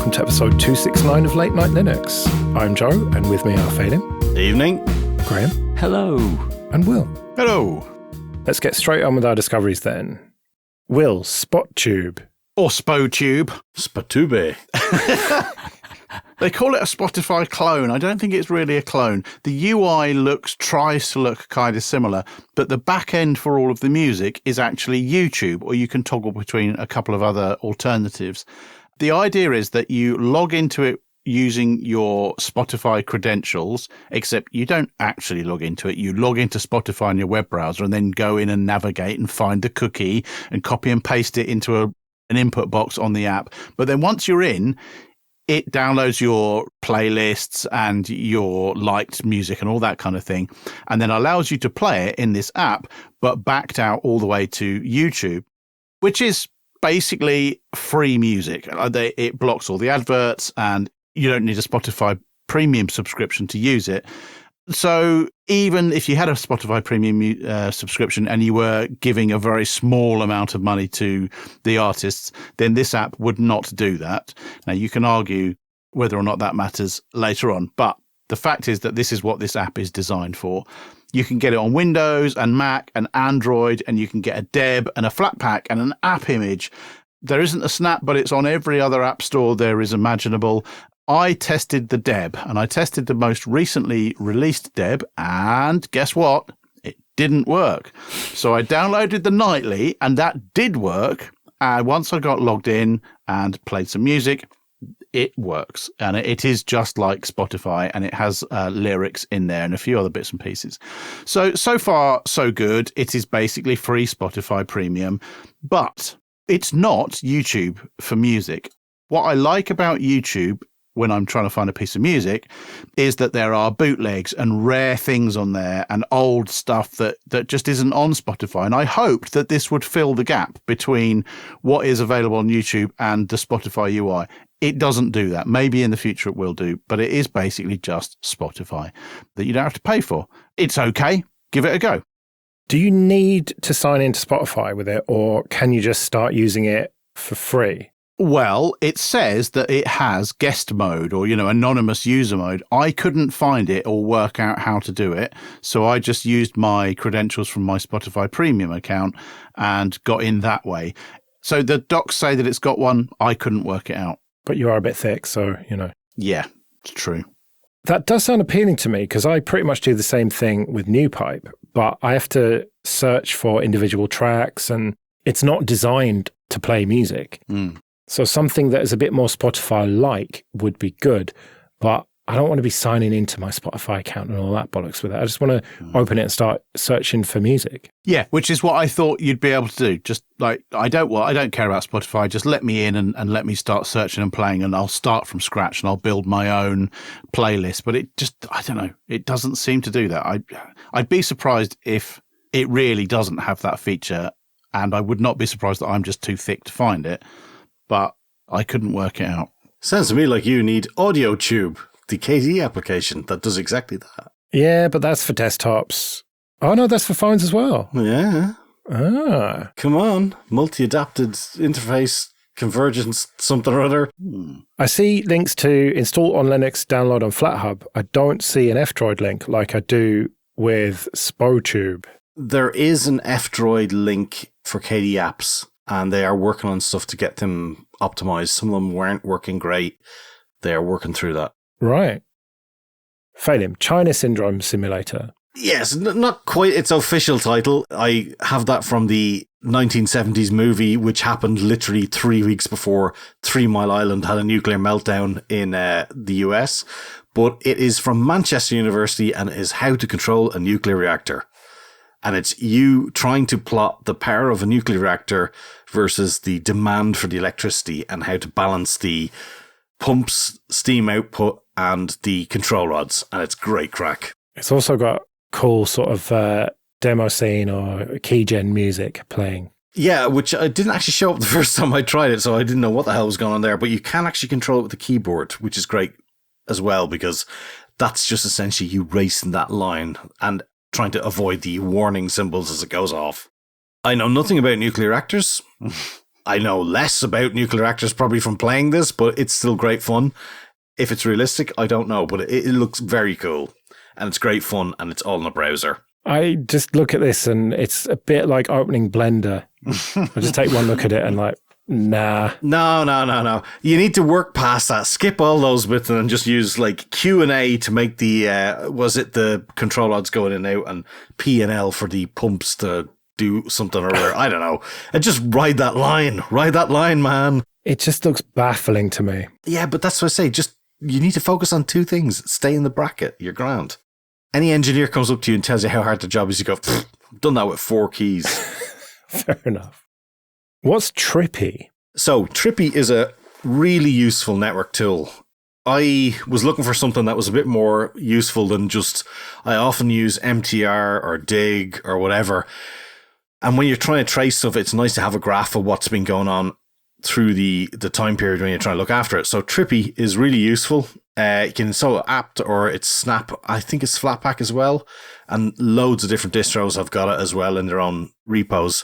welcome to episode 269 of Late Night Linux. I'm Joe, and with me are Phelim. Evening. Graham. Hello. And Will. Hello. Let's get straight on with our discoveries then. Will, SpotTube. Or SpoTube. Spotube. They call it a Spotify clone. I don't think it's really a clone. The UI tries to look kind of similar, but the back end for all of the music is actually YouTube, or you can toggle between a couple of other alternatives. The idea is that you log into it using your Spotify credentials, except you don't actually log into it. You log into Spotify in your web browser and then go in and navigate and find the cookie and copy and paste it into an input box on the app. But then once you're in, it downloads your playlists and your liked music and all that kind of thing, and then allows you to play it in this app, but backed out all the way to YouTube, which is basically free music. It blocks all the adverts, and you don't need a Spotify premium subscription to use it. So even if you had a Spotify premium subscription and you were giving a very small amount of money to the artists, then this app would not do that. Now, you can argue whether or not that matters later on, but the fact is that this is what this app is designed for. You can get it on Windows and Mac and Android, and you can get a deb and a Flatpak and an app image. There isn't a Snap, but it's on every other app store there is imaginable. I tested the deb, and I tested the most recently released deb, and guess what? It didn't work. So I downloaded the nightly, and that did work. And once I got logged in and played some music, it works. And it is just like Spotify, and it has lyrics in there and a few other bits and pieces. So far, so good. It is basically free Spotify Premium, but it's not YouTube for music. What I like about YouTube when I'm trying to find a piece of music is that there are bootlegs and rare things on there and old stuff that just isn't on Spotify. And I hoped that this would fill the gap between what is available on YouTube and the Spotify UI. It doesn't do that. Maybe in the future it will do, but it is basically just Spotify that you don't have to pay for. It's okay. Give it a go. Do you need to sign into Spotify with it, or can you just start using it for free? Well, it says that it has guest mode or, anonymous user mode. I couldn't find it or work out how to do it. So I just used my credentials from my Spotify Premium account and got in that way. So the docs say that it's got one. I couldn't work it out. But you are a bit thick, so, Yeah, it's true. That does sound appealing to me, because I pretty much do the same thing with NewPipe, but I have to search for individual tracks, and it's not designed to play music. So something that is a bit more Spotify-like would be good, but I don't want to be signing into my Spotify account and all that bollocks with it. I just want to open it and start searching for music. Yeah, which is what I thought you'd be able to do. Just like, I don't care about Spotify. Just let me in and let me start searching and playing, and I'll start from scratch and I'll build my own playlist. But it just, I don't know, it doesn't seem to do that. I'd be surprised if it really doesn't have that feature, and I would not be surprised that I'm just too thick to find it. But I couldn't work it out. Sounds to me like you need AudioTube, the KDE application that does exactly that. Yeah, but that's for desktops. Oh, no, that's for phones as well. Yeah. Ah. Come on. Multi-adapted interface, convergence, something or other. I see links to install on Linux, download on FlatHub. I don't see an F-Droid link like I do with SpoTube. There is an F-Droid link for KDE apps, and they are working on stuff to get them optimized. Some of them weren't working great. They are working through that. Right. Phelim, China Syndrome Simulator. Yes, not quite its official title. I have that from the 1970s movie, which happened literally 3 weeks before 3 Mile Island had a nuclear meltdown in the US. But it is from Manchester University, and it is how to control a nuclear reactor. And it's you trying to plot the power of a nuclear reactor versus the demand for the electricity, and how to balance the pumps, steam output, and the control rods. And it's great crack. It's also got cool sort of demo scene or keygen music playing. Yeah, which I didn't actually show up the first time I tried it, so I didn't know what the hell was going on there. But you can actually control it with the keyboard, which is great as well, because that's just essentially you racing that line and trying to avoid the warning symbols as it goes off. I know nothing about nuclear reactors. I know less about nuclear reactors probably from playing this, but it's still great fun. If it's realistic, I don't know, but it looks very cool. And it's great fun, and it's all in a browser. I just look at this, and it's a bit like opening Blender. I just take one look at it and like, nah. No. You need to work past that. Skip all those bits and just use like Q and A to make the control rods going in and out, and P and L for the pumps to do something or other. I don't know. And just ride that line, man. It just looks baffling to me. Yeah, but that's what I say. You need to focus on two things. Stay in the bracket. You're grand. Any engineer comes up to you and tells you how hard the job is, you go, I've done that with 4 keys. Fair enough. What's Trippy? So Trippy is a really useful network tool. I was looking for something that was a bit more useful than just, I often use MTR or Dig or whatever. And when you're trying to trace stuff, it's nice to have a graph of what's been going on through the time period when you're trying to look after it. So Trippy is really useful. You can install apt or it's Snap. I think it's Flatpak as well. And loads of different distros have got it as well in their own repos.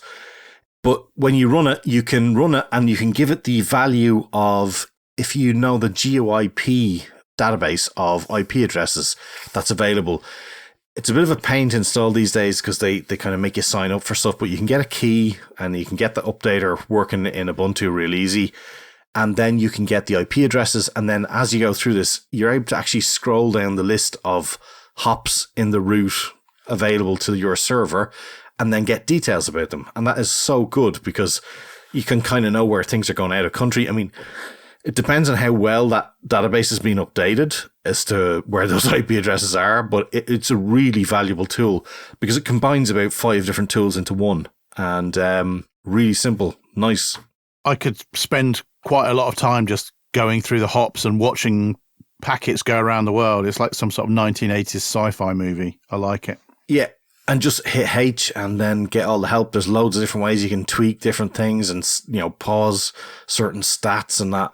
But when you run it, you can run it and you can give it the value of, if you know the GeoIP database of IP addresses that's available. It's a bit of a pain to install these days because they kind of make you sign up for stuff, but you can get a key and you can get the updater working in Ubuntu real easy. And then you can get the IP addresses. And then as you go through this, you're able to actually scroll down the list of hops in the route available to your server and then get details about them. And that is so good because you can kind of know where things are going out of country. I mean, it depends on how well that database has been updated as to where those IP addresses are, but it's a really valuable tool because it combines about 5 different tools into one, and really simple, nice. I could spend quite a lot of time just going through the hops and watching packets go around the world. It's like some sort of 1980s sci-fi movie. I like it. Yeah. And just hit H and then get all the help. There's loads of different ways you can tweak different things and, pause certain stats and that.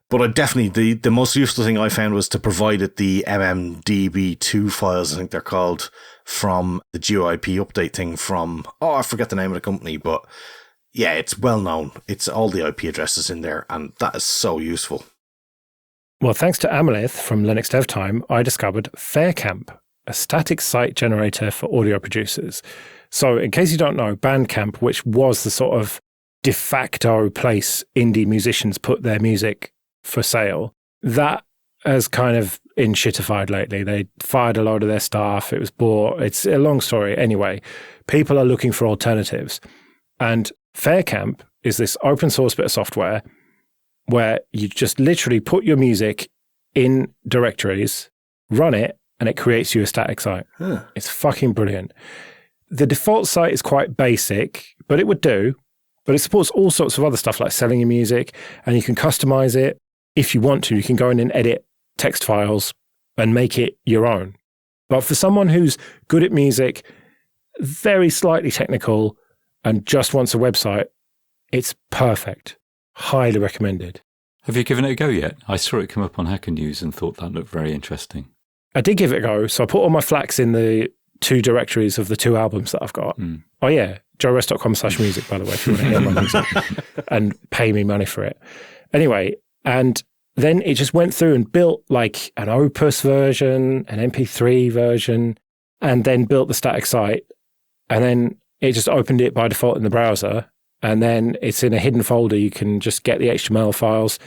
But I definitely, the most useful thing I found was to provide it the MMDB2 files, I think they're called, from the GeoIP update thing from, I forget the name of the company, but yeah, it's well known. It's all the IP addresses in there, and that is so useful. Well, thanks to Amalith from Linux Dev Time, I discovered Faircamp, a static site generator for audio producers. So in case you don't know, Bandcamp, which was the sort of de facto place indie musicians put their music for sale, that has kind of in shitified lately. They fired a load of their staff. It was bought. It's a long story. Anyway, people are looking for alternatives. And Faircamp is this open source bit of software where you just literally put your music in directories, run it, and it creates you a static site. Huh. It's fucking brilliant. The default site is quite basic, but it would do. But it supports all sorts of other stuff like selling your music, and you can customize it. If you want to, you can go in and edit text files and make it your own. But for someone who's good at music, very slightly technical, and just wants a website, it's perfect. Highly recommended. Have you given it a go yet? I saw it come up on Hacker News and thought that looked very interesting. I did give it a go. So I put all my FLACs in the 2 directories of the 2 albums that I've got. Oh yeah, joerest.com/music, by the way, if you want to hear my music and pay me money for it. Anyway, and then it just went through and built like an Opus version, an MP3 version, and then built the static site. And then it just opened it by default in the browser. And then it's in a hidden folder. You can just get the HTML files.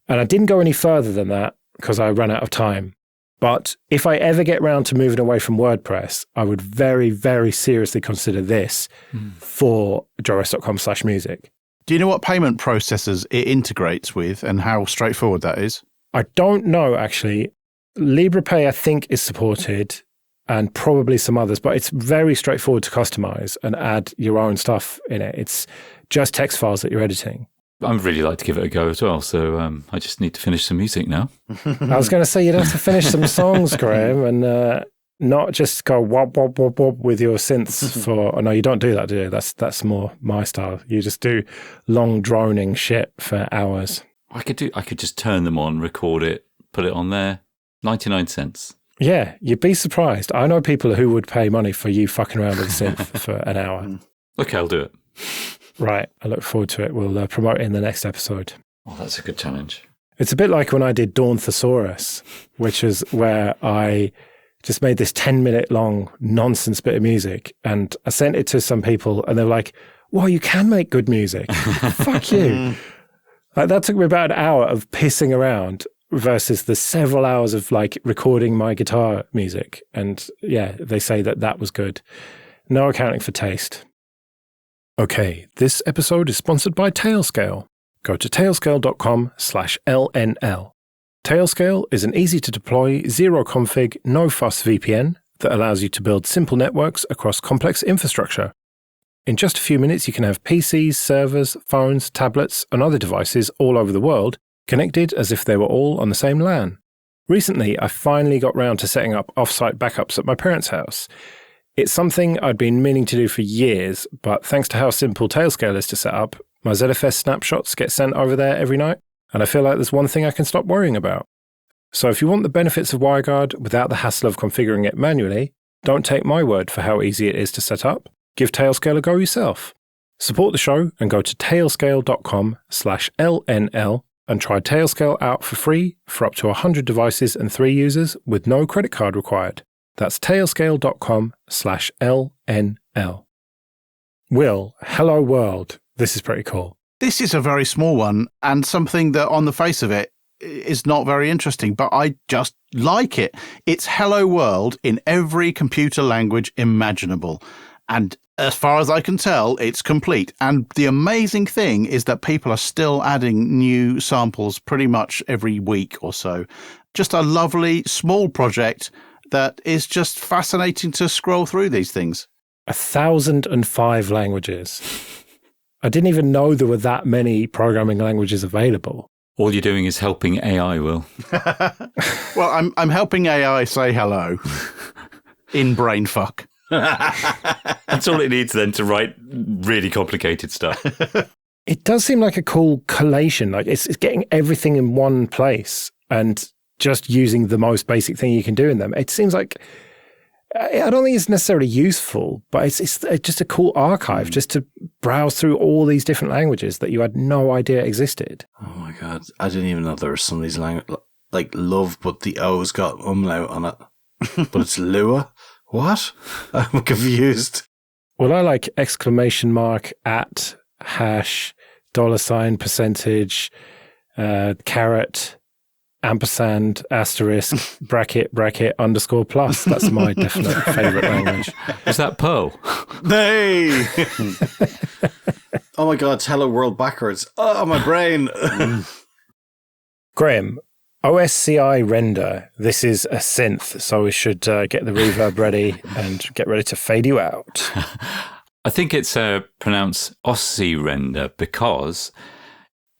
And I didn't go any further than that because I ran out of time. But if I ever get round to moving away from WordPress, I would very, very seriously consider this for joerest.com/music. Do you know what payment processors it integrates with and how straightforward that is? I don't know, actually. LibrePay, I think, is supported, and probably some others, but it's very straightforward to customize and add your own stuff in it. It's just text files that you're editing. I'd really like to give it a go as well, so I just need to finish some music now. I was going to say, you'd have to finish some songs, Graham, and not just go wob, wob, wob, wob with your synths for... Oh, no, you don't do that, do you? That's more my style. You just do long, droning shit for hours. I could just turn them on, record it, put it on there. 99 cents. Yeah, you'd be surprised. I know people who would pay money for you fucking around with a synth for an hour. Okay, I'll do it. Right. I look forward to it. We'll promote it in the next episode. Oh, that's a good challenge. It's a bit like when I did Dawn Thesaurus, which is where I just made this 10-minute long nonsense bit of music. And I sent it to some people and they were like, wow, you can make good music. Fuck you. Like, that took me about an hour of pissing around versus the several hours of like recording my guitar music. And yeah, they say that that was good. No accounting for taste. Okay, this episode is sponsored by Tailscale. Go to tailscale.com/LNL. Tailscale is an easy-to-deploy, zero-config, no-fuss VPN that allows you to build simple networks across complex infrastructure. In just a few minutes, you can have PCs, servers, phones, tablets, and other devices all over the world connected as if they were all on the same LAN. Recently, I finally got round to setting up off-site backups at my parents' house. It's something I'd been meaning to do for years, but thanks to how simple Tailscale is to set up, my ZFS snapshots get sent over there every night, and I feel like there's one thing I can stop worrying about. So if you want the benefits of WireGuard without the hassle of configuring it manually, don't take my word for how easy it is to set up. Give Tailscale a go yourself. Support the show and go to tailscale.com/LNL and try Tailscale out for free for up to 100 devices and 3 users with no credit card required. That's tailscale.com/LNL. Will, hello world. This is pretty cool. This is a very small one and something that on the face of it is not very interesting, but I just like it. It's Hello World in every computer language imaginable. And as far as I can tell, it's complete. And the amazing thing is that people are still adding new samples pretty much every week or so. Just a lovely small project that is just fascinating to scroll through these things. 1,005 languages. I didn't even know there were that many programming languages available. All you're doing is helping AI, Will. Well, I'm helping AI say hello in brainfuck. That's all it needs then to write really complicated stuff. It does seem like a cool collation. Like it's getting everything in one place and just using the most basic thing you can do in them. It seems like, I don't think it's necessarily useful, but it's just a cool archive just to browse through all these different languages that you had no idea existed. Oh my God. I didn't even know there were some of these languages, like love, but the O's got umlaut on it. But it's Lua? What? I'm confused. Well, I like exclamation mark, at, hash, $, percentage, caret, ampersand, asterisk, bracket, underscore plus. That's my definite favourite language. Is that Perl? Hey! Oh my God, it's Hello World backwards. Oh, my brain. Graham, OSCI render. This is a synth, so we should get the reverb ready and get ready to fade you out. I think it's pronounced Osyrender because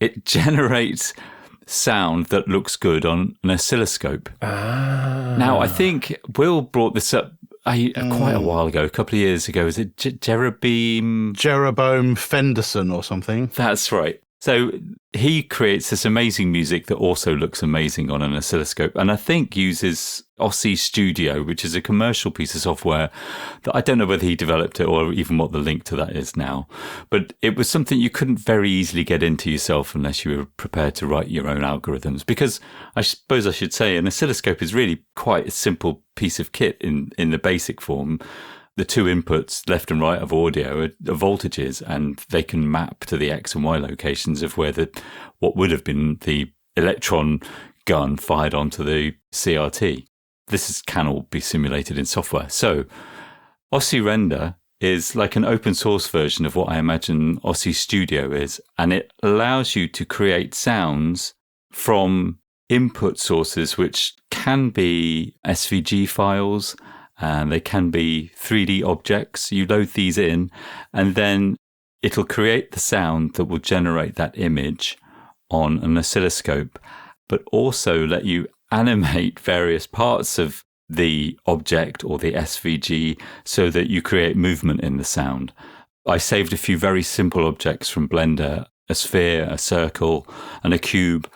it generates sound that looks good on an oscilloscope. Now, I think Will brought this up quite a while ago, a couple of years ago. Is it Jeroboam Fenderson or something? That's right. So he creates this amazing music that also looks amazing on an oscilloscope, and I think uses Osy Studio, which is a commercial piece of software that I don't know whether he developed it or even what the link to that is now. But it was something you couldn't very easily get into yourself unless you were prepared to write your own algorithms. Because I suppose I should say an oscilloscope is really quite a simple piece of kit in the basic form. The two inputs, left and right of audio, are voltages, and they can map to the X and Y locations of where what would have been the electron gun fired onto the CRT. This can all be simulated in software. So Osyrender is like an open source version of what I imagine Osy Studio is, and it allows you to create sounds from input sources, which can be SVG files, and they can be 3D objects. You load these in, and then it'll create the sound that will generate that image on an oscilloscope, but also let you animate various parts of the object or the SVG so that you create movement in the sound. I saved a few very simple objects from Blender, a sphere, a circle, and a cube.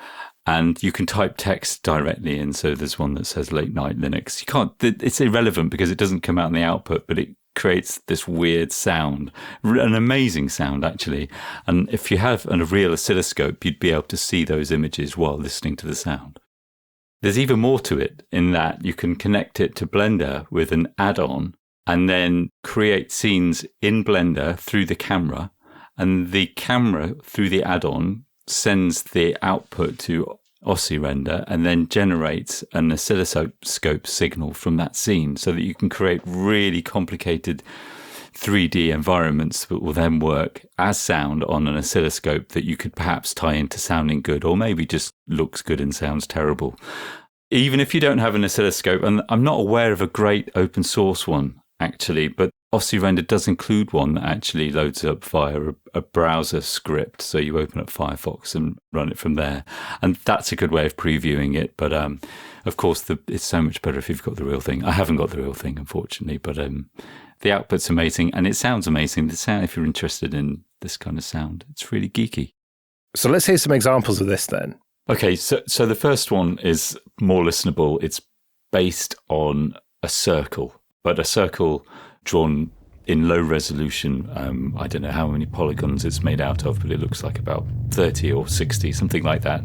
And you can type text directly in. So there's one that says late night Linux. You can't, it's irrelevant because it doesn't come out in the output, but it creates this weird sound, an amazing sound, actually. And if you have a real oscilloscope, you'd be able to see those images while listening to the sound. There's even more to it in that you can connect it to Blender with an add-on and then create scenes in Blender through the camera. And the camera, through the add-on, sends the output to Osyrender and then generates an oscilloscope signal from that scene so that you can create really complicated 3D environments that will then work as sound on an oscilloscope that you could perhaps tie into sounding good, or maybe just looks good and sounds terrible. Even if you don't have an oscilloscope, and I'm not aware of a great open source one actually, but Osyrender does include one that actually loads up via a browser script. So you open up Firefox and run it from there. And that's a good way of previewing it. But of course, it's so much better if you've got the real thing. I haven't got the real thing, unfortunately, but the output's amazing and it sounds amazing. The sound, if you're interested in this kind of sound, it's really geeky. So let's hear some examples of this then. Okay, so the first one is more listenable. It's based on a circle, but a circle drawn in low resolution. I don't know how many polygons it's made out of, but it looks like about 30 or 60, something like that.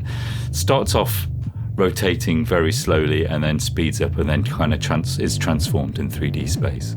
Starts off rotating very slowly and then speeds up and then kind of is transformed in 3D space.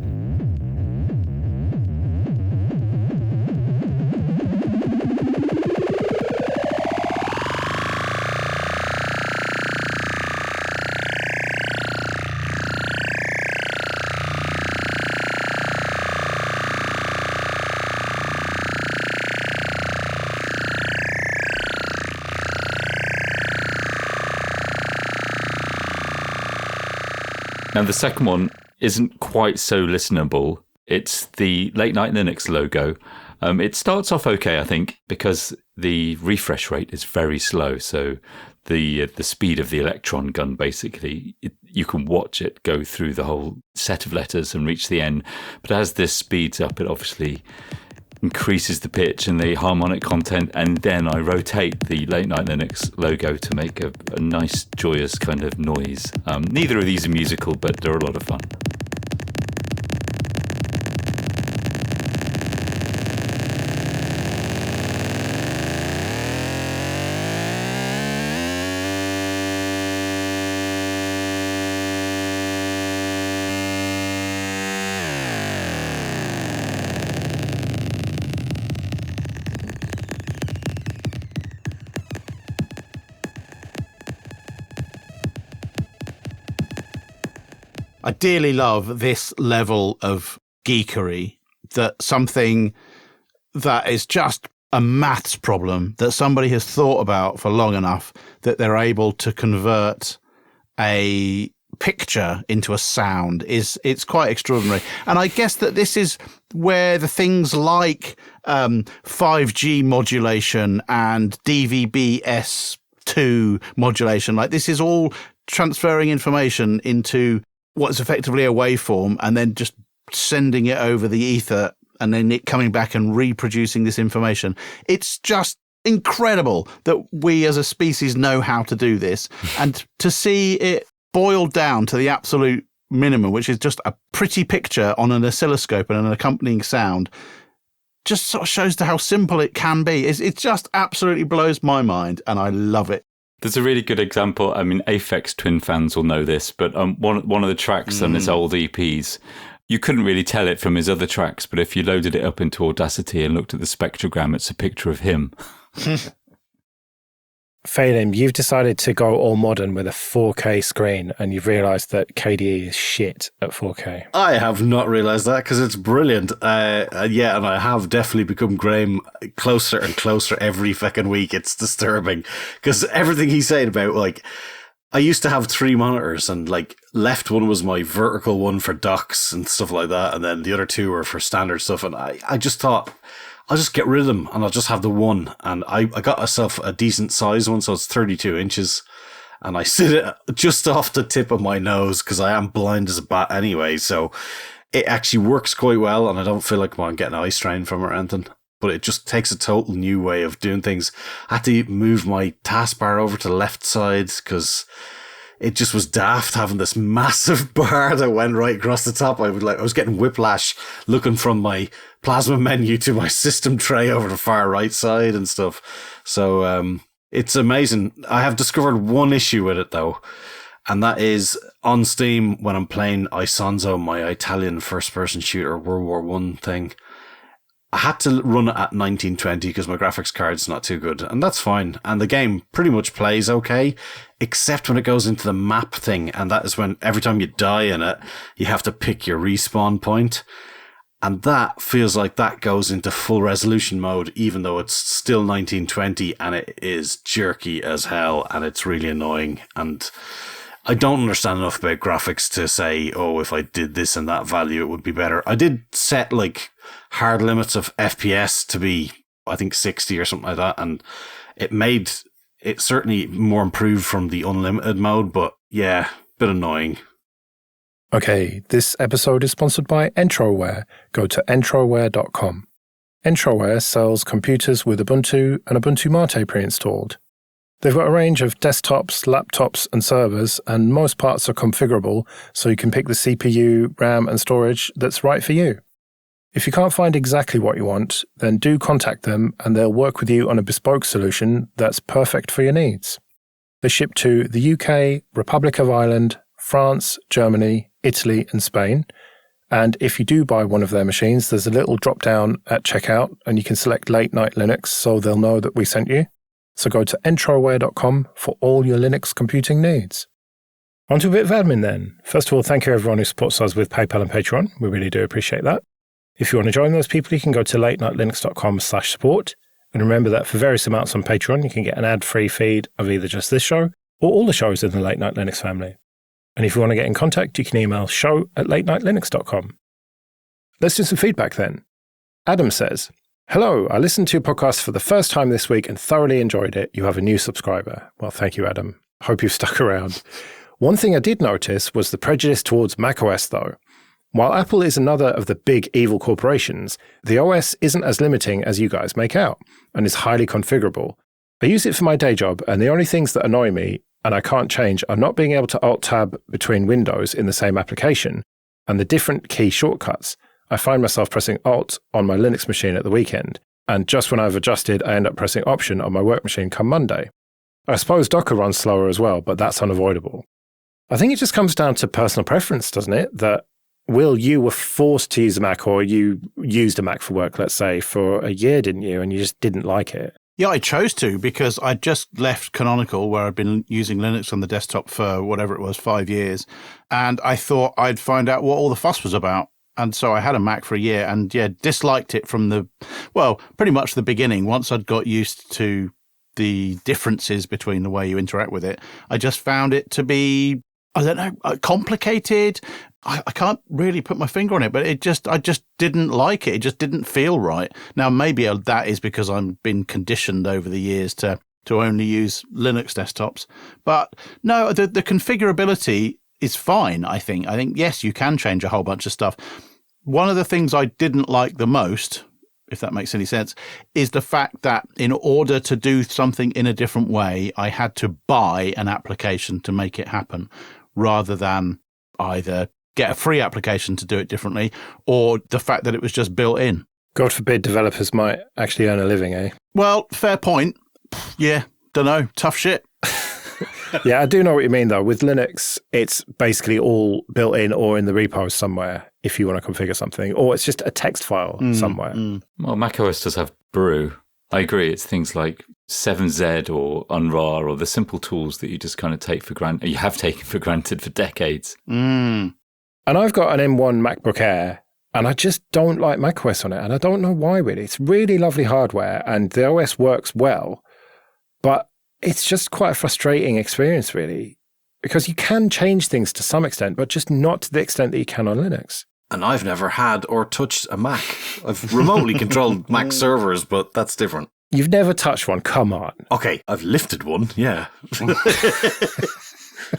Now, the second one isn't quite so listenable. It's the Late Night Linux logo. It starts off okay, I think, because the refresh rate is very slow. So the speed of the electron gun, basically, you can watch it go through the whole set of letters and reach the end. But as this speeds up, it obviously increases the pitch and the harmonic content, and then I rotate the Late Night Linux logo to make a nice, joyous kind of noise. Neither of these are musical, but they're a lot of fun. I dearly love this level of geekery, that something that is just a maths problem that somebody has thought about for long enough that they're able to convert a picture into a sound it's quite extraordinary. And I guess that this is where the things like 5G modulation and DVB-S2 modulation, like this is all transferring information into what's effectively a waveform and then just sending it over the ether and then it coming back and reproducing this information. It's just incredible that we as a species know how to do this. And to see it boiled down to the absolute minimum, which is just a pretty picture on an oscilloscope and an accompanying sound, just sort of shows to how simple it can be. It just absolutely blows my mind and I love it. There's a really good example. I mean, Aphex Twin fans will know this, but one of the tracks on his old EPs, you couldn't really tell it from his other tracks, but if you loaded it up into Audacity and looked at the spectrogram, it's a picture of him. Phelim, you've decided to go all modern with a 4K screen and you've realised that KDE is shit at 4K. I have not realised that because it's brilliant. Yeah, and I have definitely become Graham closer and closer every fucking week. It's disturbing because everything he's saying about, like, I used to have 3 monitors and like left one was my vertical one for docs and stuff like that. And then the other 2 were for standard stuff. And I just thought, I'll just get rid of them and I'll just have the one. And I got myself a decent size one, so it's 32 inches. And I sit it just off the tip of my nose because I am blind as a bat anyway. So it actually works quite well and I don't feel like I'm getting eye strain from it or anything. But it just takes a total new way of doing things. I had to move my taskbar over to the left side because it just was daft having this massive bar that went right across the top. I was getting whiplash looking from my plasma menu to my system tray over the far right side and stuff. So it's amazing. I have discovered one issue with it though, and that is on Steam when I'm playing Isonzo, my Italian first-person shooter World War I thing. I had to run it at 1920 because my graphics card's not too good, and that's fine. And the game pretty much plays okay, except when it goes into the map thing, and that is when every time you die in it, you have to pick your respawn point. And that feels like that goes into full resolution mode, even though it's still 1920, and it is jerky as hell, and it's really annoying. And I don't understand enough about graphics to say, oh, if I did this and that value, it would be better. I did set like hard limits of FPS to be, I think, 60 or something like that. And it made it certainly more improved from the unlimited mode. But yeah, bit annoying. Okay, this episode is sponsored by Entroware. Go to entroware.com. Entroware sells computers with Ubuntu and Ubuntu Mate pre-installed. They've got a range of desktops, laptops, and servers, and most parts are configurable, so you can pick the CPU, RAM, and storage that's right for you. If you can't find exactly what you want, then do contact them, and they'll work with you on a bespoke solution that's perfect for your needs. They ship to the UK, Republic of Ireland, France, Germany, Italy, and Spain. And if you do buy one of their machines, there's a little drop-down at checkout, and you can select Late Night Linux so they'll know that we sent you. So go to entroware.com for all your Linux computing needs. On to a bit of admin then. First of all, thank you everyone who supports us with PayPal and Patreon. We really do appreciate that. If you want to join those people, you can go to latenightlinux.com/support. And remember that for various amounts on Patreon, you can get an ad-free feed of either just this show or all the shows in the Late Night Linux family. And if you want to get in contact, you can email show@latenightlinux.com. Let's do some feedback then. Adam says, hello, I listened to your podcast for the first time this week and thoroughly enjoyed it. You have a new subscriber. Well, thank you, Adam. Hope you've stuck around. One thing I did notice was the prejudice towards macOS, though. While Apple is another of the big evil corporations, the OS isn't as limiting as you guys make out and is highly configurable. I use it for my day job, and the only things that annoy me and I can't change are not being able to Alt-Tab between windows in the same application and the different key shortcuts. I find myself pressing Alt on my Linux machine at the weekend, and just when I've adjusted, I end up pressing Option on my work machine come Monday. I suppose Docker runs slower as well, but that's unavoidable. I think it just comes down to personal preference, doesn't it? That, Will, you were forced to use a Mac, or you used a Mac for work, let's say, for a year, didn't you? And you just didn't like it. Yeah, I chose to because I just left Canonical, where I'd been using Linux on the desktop for whatever it was, 5 years. And I thought I'd find out what all the fuss was about. And so I had a Mac for a year and, yeah, disliked it from pretty much the beginning. Once I'd got used to the differences between the way you interact with it, I just found it to be, I don't know, complicated. I can't really put my finger on it, but I just didn't like it. It just didn't feel right. Now, maybe that is because I've been conditioned over the years to only use Linux desktops. But no, the configurability is fine, I think. I think, yes, you can change a whole bunch of stuff. One of the things I didn't like the most, if that makes any sense, is the fact that in order to do something in a different way, I had to buy an application to make it happen, rather than either get a free application to do it differently or the fact that it was just built in. God forbid developers might actually earn a living, eh? Well, fair point. Yeah, don't know. Tough shit. Yeah, I do know what you mean, though. With Linux, it's basically all built in or in the repos somewhere if you want to configure something, or it's just a text file somewhere. Well, macOS does have Brew. I agree. It's things like 7Z or Unrar or the simple tools that you just kind of take for granted. You have taken for granted for decades. And I've got an M1 MacBook Air, and I just don't like macOS on it, and I don't know why, really. It's really lovely hardware, and the OS works well, but it's just quite a frustrating experience, really, because you can change things to some extent, but just not to the extent that you can on Linux. And I've never had or touched a Mac. I've remotely controlled Mac servers, but that's different. You've never touched one, come on. Okay, I've lifted one, yeah.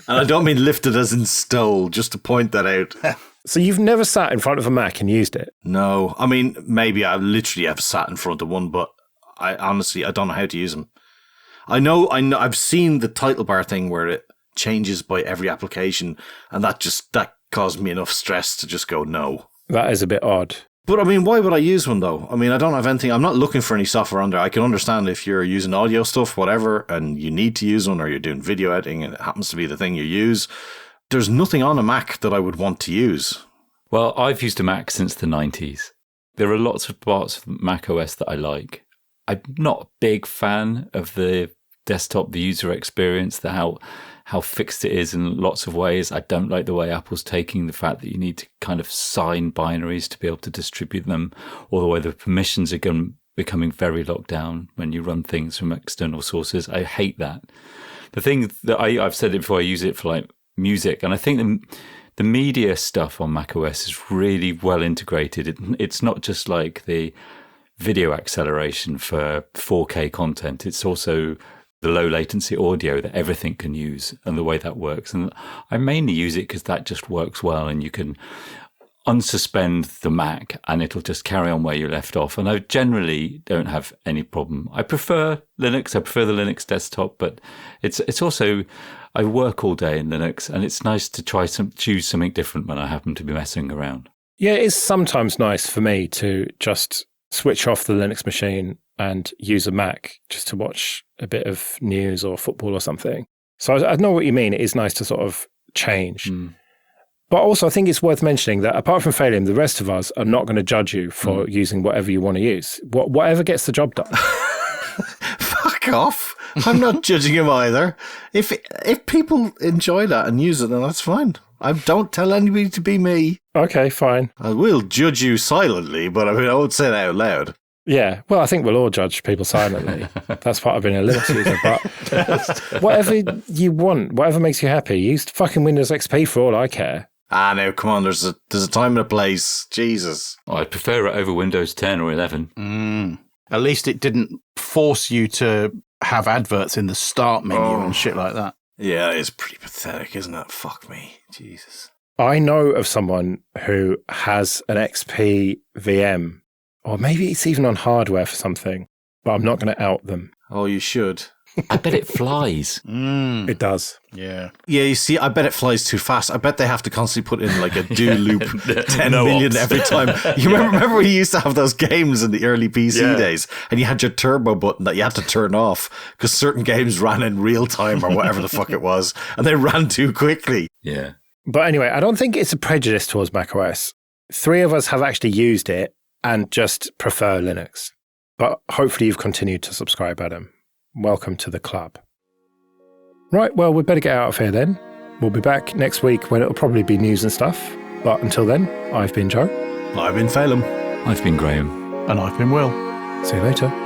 And I don't mean lifted as in stole, just to point that out. So you've never sat in front of a Mac and used it? No. I mean, maybe I literally have sat in front of one, but I honestly don't know how to use them. I know, I've seen the title bar thing where changes by every application. And that caused me enough stress to just go, no. That is a bit odd. But I mean, why would I use one though? I mean, I don't have anything. I'm not looking for any software on there. I can understand if you're using audio stuff, whatever, and you need to use one, or you're doing video editing and it happens to be the thing you use. There's nothing on a Mac that I would want to use. Well, I've used a Mac since the 90s. There are lots of parts of Mac OS that I like. I'm not a big fan of the desktop, the user experience, how fixed it is in lots of ways. I don't like the way Apple's taking the fact that you need to kind of sign binaries to be able to distribute them, or the way the permissions are becoming very locked down when you run things from external sources. I hate that. The thing that I've said it before, I use it for like music, and I think the media stuff on macOS is really well integrated. It's not just like the video acceleration for 4K content. It's also the low latency audio that everything can use and the way that works. And I mainly use it because that just works well, and you can unsuspend the Mac and it'll just carry on where you left off. And I generally don't have any problem. I prefer Linux. I prefer the Linux desktop, but it's also, I work all day in Linux, and it's nice to choose something different when I happen to be messing around. Yeah, it is sometimes nice for me to just switch off the Linux machine and use a Mac just to watch a bit of news or football or something. So I know what you mean. It is nice to sort of change. But also I think it's worth mentioning that apart from Faircamp, the rest of us are not going to judge you for using whatever you want to use. Whatever gets the job done. Fuck off. I'm not judging him either. If people enjoy that and use it, then that's fine. I don't tell anybody to be me. Okay, fine. I will judge you silently, but I won't say it out loud. Yeah, well, I think we'll all judge people silently. That's part of being a Linux user. But whatever you want, whatever makes you happy, use fucking Windows XP for all I care. Ah, no, come on. There's a time and a place. Jesus. I prefer it over Windows 10 or 11. At least it didn't force you to have adverts in the start menu and shit like that. Yeah, it's pretty pathetic, isn't it? Fuck me. Jesus. I know of someone who has an XP VM, or maybe it's even on hardware for something, but I'm not going to out them. Oh, you should. I bet it flies. It does. Yeah. Yeah, you see, I bet it flies too fast. I bet they have to constantly put in like a do loop 10 million every time. You remember when you used to have those games in the early PC days, and you had your turbo button that you had to turn off because certain games ran in real time or whatever the fuck it was, and they ran too quickly. Yeah. But anyway, I don't think it's a prejudice towards macOS. 3 of us have actually used it and just prefer Linux. But hopefully you've continued to subscribe, Adam. Welcome to the club. Right, well, we'd better get out of here then. We'll be back next week when it'll probably be news and stuff. But until then, I've been Joe. I've been Phelan. I've been Graham. And I've been Will. See you later.